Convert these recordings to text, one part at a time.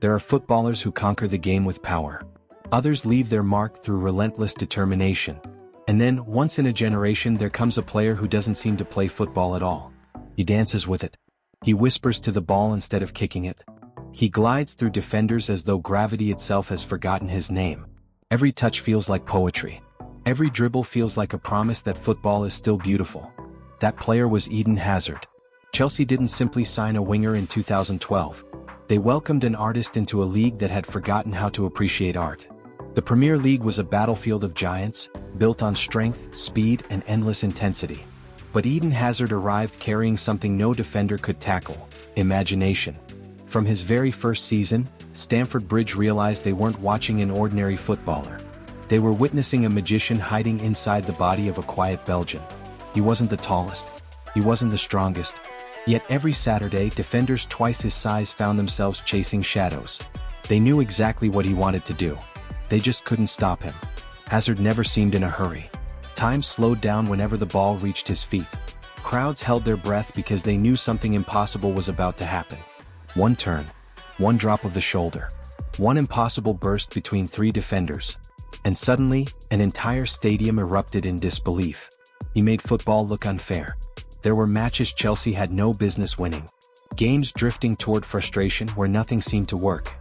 There are footballers who conquer the game with power. Others leave their mark through relentless determination. And then, once in a generation, there comes a player who doesn't seem to play football at all. He dances with it. He whispers to the ball instead of kicking it. He glides through defenders as though gravity itself has forgotten his name. Every touch feels like poetry. Every dribble feels like a promise that football is still beautiful. That player was Eden Hazard. Chelsea didn't simply sign a winger in 2012. They welcomed an artist into a league that had forgotten how to appreciate art. The Premier League was a battlefield of giants, built on strength, speed, and endless intensity. But Eden Hazard arrived carrying something no defender could tackle: imagination. From his very first season, Stamford Bridge realized they weren't watching an ordinary footballer. They were witnessing a magician hiding inside the body of a quiet Belgian. He wasn't the tallest. He wasn't the strongest. Yet every Saturday, defenders twice his size found themselves chasing shadows. They knew exactly what he wanted to do. They just couldn't stop him. Hazard never seemed in a hurry. Time slowed down whenever the ball reached his feet. Crowds held their breath because they knew something impossible was about to happen. One turn, one drop of the shoulder, one impossible burst between three defenders. And suddenly, an entire stadium erupted in disbelief. He made football look unfair. There were matches Chelsea had no business winning. Games drifting toward frustration where nothing seemed to work.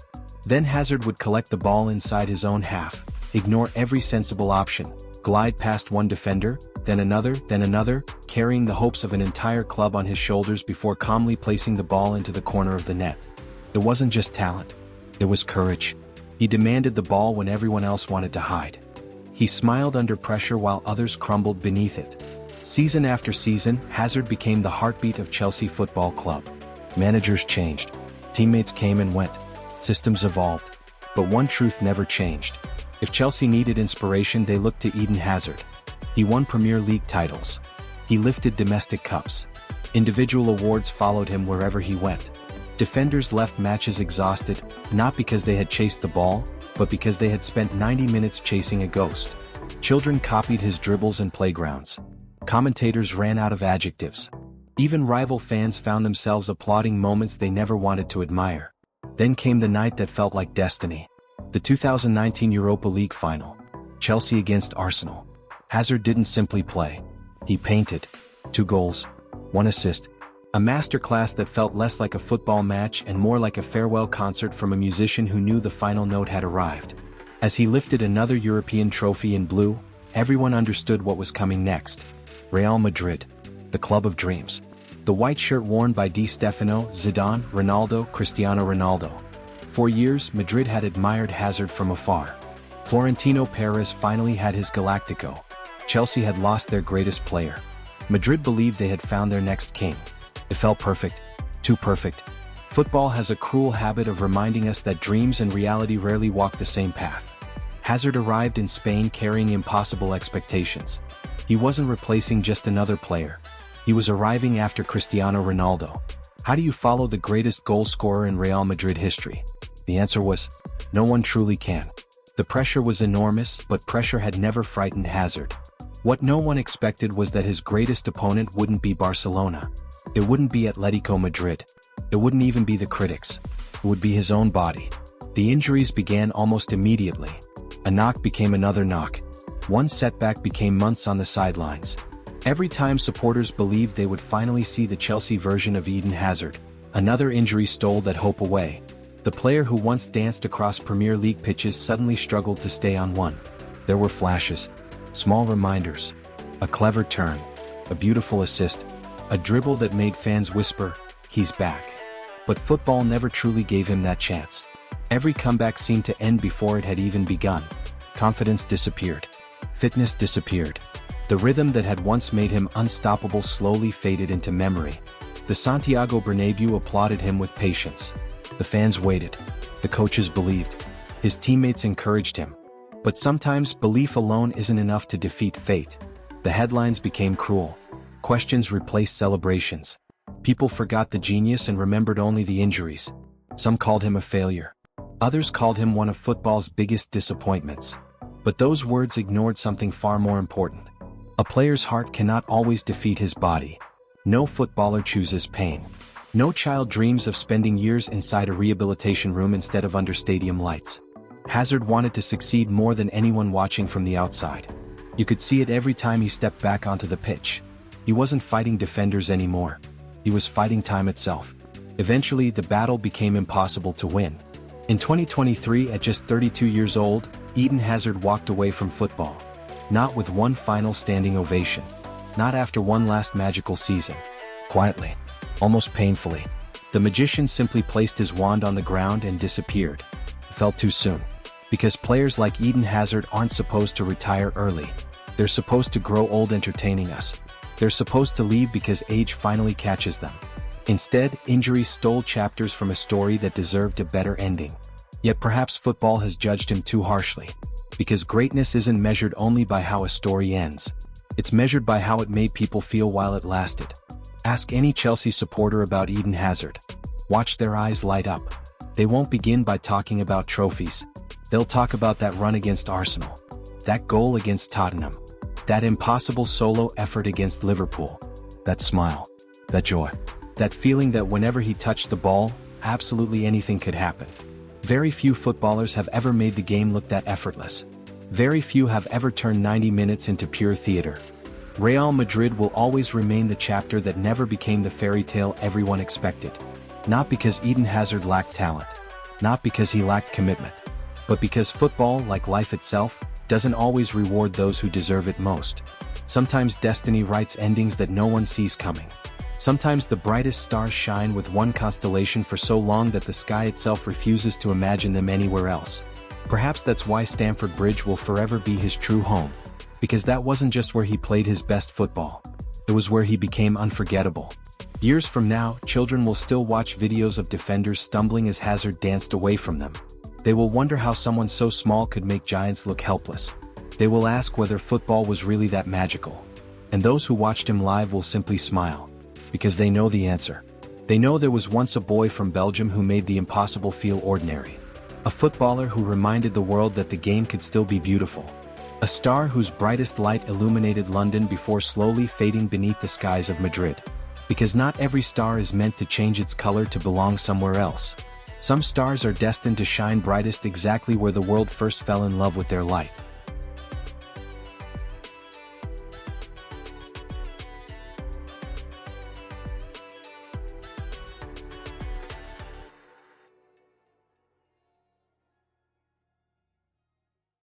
Then Hazard would collect the ball inside his own half, ignore every sensible option, glide past one defender, then another, carrying the hopes of an entire club on his shoulders before calmly placing the ball into the corner of the net. It wasn't just talent. It was courage. He demanded the ball when everyone else wanted to hide. He smiled under pressure while others crumbled beneath it. Season after season, Hazard became the heartbeat of Chelsea Football Club. Managers changed. Teammates came and went. Systems evolved. But one truth never changed. If Chelsea needed inspiration, they looked to Eden Hazard. He won Premier League titles. He lifted domestic cups. Individual awards followed him wherever he went. Defenders left matches exhausted, not because they had chased the ball, but because they had spent 90 minutes chasing a ghost. Children copied his dribbles in playgrounds. Commentators ran out of adjectives. Even rival fans found themselves applauding moments they never wanted to admire. Then came the night that felt like destiny. The 2019 Europa League Final. Chelsea against Arsenal. Hazard didn't simply play. He painted. 2 goals. 1 assist. A masterclass that felt less like a football match and more like a farewell concert from a musician who knew the final note had arrived. As he lifted another European trophy in blue, everyone understood what was coming next. Real Madrid. The club of dreams. The white shirt worn by Stéfano, Zidane, Ronaldo, Cristiano Ronaldo. For years, Madrid had admired Hazard from afar. Florentino Perez finally had his Galactico. Chelsea had lost their greatest player. Madrid believed they had found their next king. It felt perfect. Too perfect. Football has a cruel habit of reminding us that dreams and reality rarely walk the same path. Hazard arrived in Spain carrying impossible expectations. He wasn't replacing just another player. He was arriving after Cristiano Ronaldo. How do you follow the greatest goal scorer in Real Madrid history? The answer was, no one truly can. The pressure was enormous, but pressure had never frightened Hazard. What no one expected was that his greatest opponent wouldn't be Barcelona. It wouldn't be Atletico Madrid. It wouldn't even be the critics. It would be his own body. The injuries began almost immediately. A knock became another knock. One setback became months on the sidelines. Every time supporters believed they would finally see the Chelsea version of Eden Hazard, another injury stole that hope away. The player who once danced across Premier League pitches suddenly struggled to stay on one. There were flashes, small reminders, a clever turn, a beautiful assist, a dribble that made fans whisper, "He's back." But football never truly gave him that chance. Every comeback seemed to end before it had even begun. Confidence disappeared. Fitness disappeared. The rhythm that had once made him unstoppable slowly faded into memory. The Santiago Bernabéu applauded him with patience. The fans waited. The coaches believed. His teammates encouraged him. But sometimes belief alone isn't enough to defeat fate. The headlines became cruel. Questions replaced celebrations. People forgot the genius and remembered only the injuries. Some called him a failure. Others called him one of football's biggest disappointments. But those words ignored something far more important. A player's heart cannot always defeat his body. No footballer chooses pain. No child dreams of spending years inside a rehabilitation room instead of under stadium lights. Hazard wanted to succeed more than anyone watching from the outside. You could see it every time he stepped back onto the pitch. He wasn't fighting defenders anymore. He was fighting time itself. Eventually, the battle became impossible to win. In 2023, at just 32 years old, Eden Hazard walked away from football. Not with one final standing ovation. Not after one last magical season. Quietly. Almost painfully. The magician simply placed his wand on the ground and disappeared. It felt too soon. Because players like Eden Hazard aren't supposed to retire early. They're supposed to grow old entertaining us. They're supposed to leave because age finally catches them. Instead, injuries stole chapters from a story that deserved a better ending. Yet perhaps football has judged him too harshly. Because greatness isn't measured only by how a story ends. It's measured by how it made people feel while it lasted. Ask any Chelsea supporter about Eden Hazard. Watch their eyes light up. They won't begin by talking about trophies. They'll talk about that run against Arsenal. That goal against Tottenham. That impossible solo effort against Liverpool. That smile. That joy. That feeling that whenever he touched the ball, absolutely anything could happen. Very few footballers have ever made the game look that effortless. Very few have ever turned 90 minutes into pure theater. Real Madrid will always remain the chapter that never became the fairy tale everyone expected. Not because Eden Hazard lacked talent. Not because he lacked commitment. But because football, like life itself, doesn't always reward those who deserve it most. Sometimes destiny writes endings that no one sees coming. Sometimes the brightest stars shine with one constellation for so long that the sky itself refuses to imagine them anywhere else. Perhaps that's why Stamford Bridge will forever be his true home. Because that wasn't just where he played his best football. It was where he became unforgettable. Years from now, children will still watch videos of defenders stumbling as Hazard danced away from them. They will wonder how someone so small could make giants look helpless. They will ask whether football was really that magical. And those who watched him live will simply smile. Because they know the answer. They know there was once a boy from Belgium who made the impossible feel ordinary. A footballer who reminded the world that the game could still be beautiful. A star whose brightest light illuminated London before slowly fading beneath the skies of Madrid. Because not every star is meant to change its color to belong somewhere else. Some stars are destined to shine brightest exactly where the world first fell in love with their light.